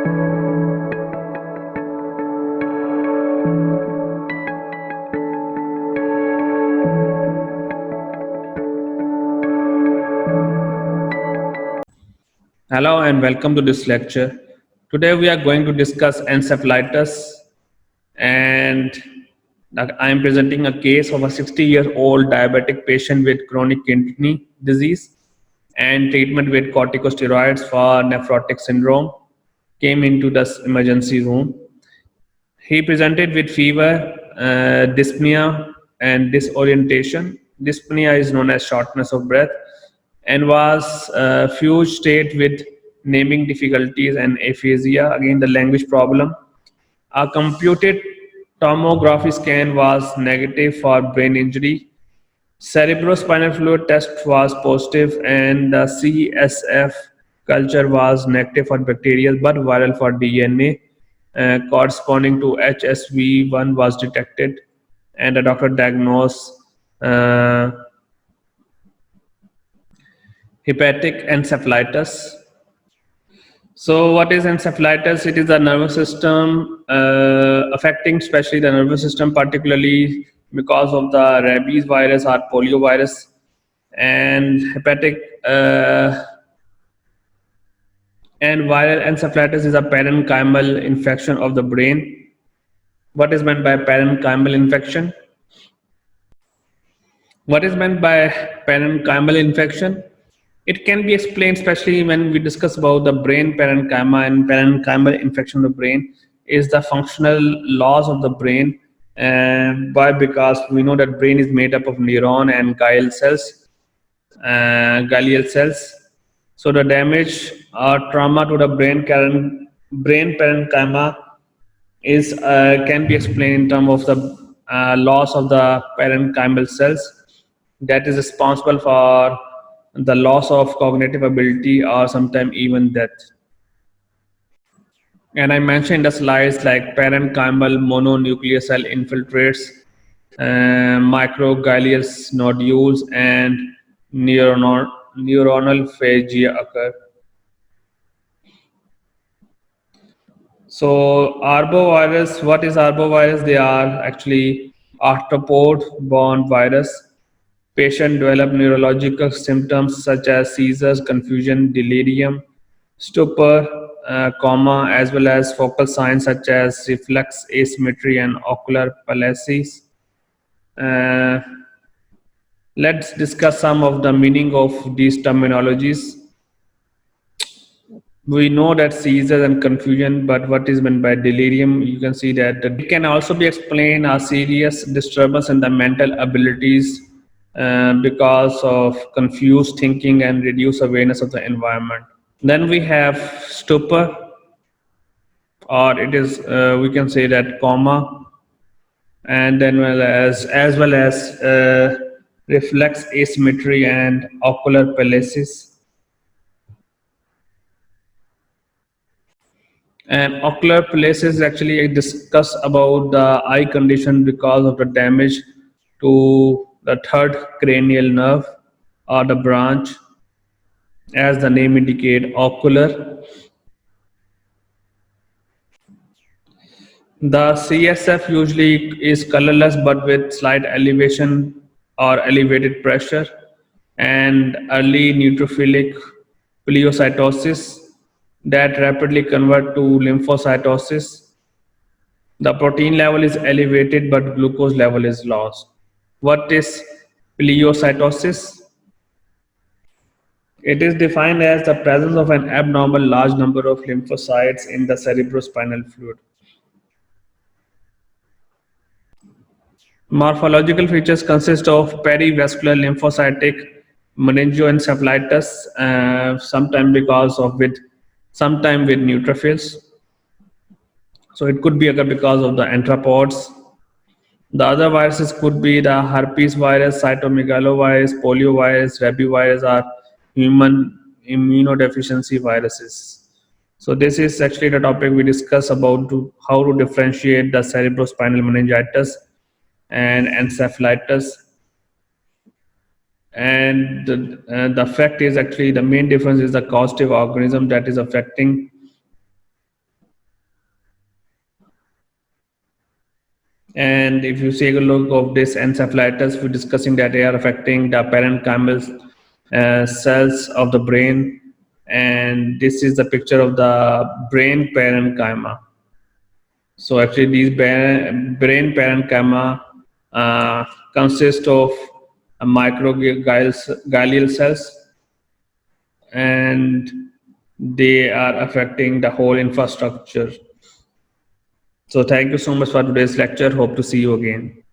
Hello and welcome to this lecture. Today we are going to discuss encephalitis, and I am presenting a case of a 60-year-old diabetic patient with chronic kidney disease and treatment with corticosteroids for nephrotic syndrome. Came into the emergency room. He presented with fever, dyspnea, and disorientation. Dyspnea is known as shortness of breath and was fused state with naming difficulties and aphasia, again, the language problem. A computed tomography scan was negative for brain injury. Cerebrospinal fluid test was positive, and the CSF culture was negative for bacterial but viral for DNA. Corresponding to HSV1 was detected, and the doctor diagnosed uh, hepatic encephalitis. So, what is encephalitis? It is the nervous system affecting, especially the nervous system, particularly because of the rabies virus or polio virus, and hepatic and viral encephalitis is a parenchymal infection of the brain. What is meant by parenchymal infection? What is meant by parenchymal infection? It can be explained, especially when we discuss about the brain parenchyma and parenchymal infection of the brain is the functional loss of the brain. And why? Because we know that brain is made up of neuron and glial cells. So the damage or trauma to the brain parenchyma is can be explained in terms of the loss of the parenchymal cells that is responsible for the loss of cognitive ability or sometimes even death. And I mentioned the slides like parenchymal mononuclear cell infiltrates, microglial nodules, and neuronal phagia occur. So arbovirus, what is arbovirus? They are actually arthropod-borne virus. Patient develop neurological symptoms such as seizures, confusion, delirium, stupor, coma, as well as focal signs such as reflex asymmetry and ocular paralysis. Uh, let's discuss some of the meaning of these terminologies. We know that seizures and confusion, but what is meant by delirium? You can see that it can also be explained as serious disturbance in the mental abilities because of confused thinking and reduced awareness of the environment. Then we have stupor, or it is we can say that coma, and then as well as reflex asymmetry and ocular paralysis. And ocular paralysis actually discuss about the eye condition because of the damage to the third cranial nerve or the branch, as the name indicate, ocular. The CSF usually is colorless but with slight elevation or elevated pressure, and early neutrophilic pleocytosis that rapidly convert to lymphocytosis. The protein level is elevated but glucose level is lost. What is pleocytosis? It is defined as the presence of an abnormal large number of lymphocytes in the cerebrospinal fluid. Morphological features consist of perivascular lymphocytic meningoencephalitis, sometime because of with sometime with neutrophils. So it could be occur because of the enteropods. The other viruses could be the herpes virus, cytomegalovirus, poliovirus, rabivirus, or human immunodeficiency viruses. So this is actually the topic we discuss about how to differentiate the cerebrospinal meningitis and encephalitis. And the fact is actually the main difference is the causative organism that is affecting And if you take a look of this encephalitis, we're discussing that they are affecting the parenchymal cells of the brain. And this is the picture of the brain parenchyma. So actually, these brain parenchyma consist of microglial cells, and they are affecting the whole infrastructure. So thank you so much for today's lecture. Hope to see you again.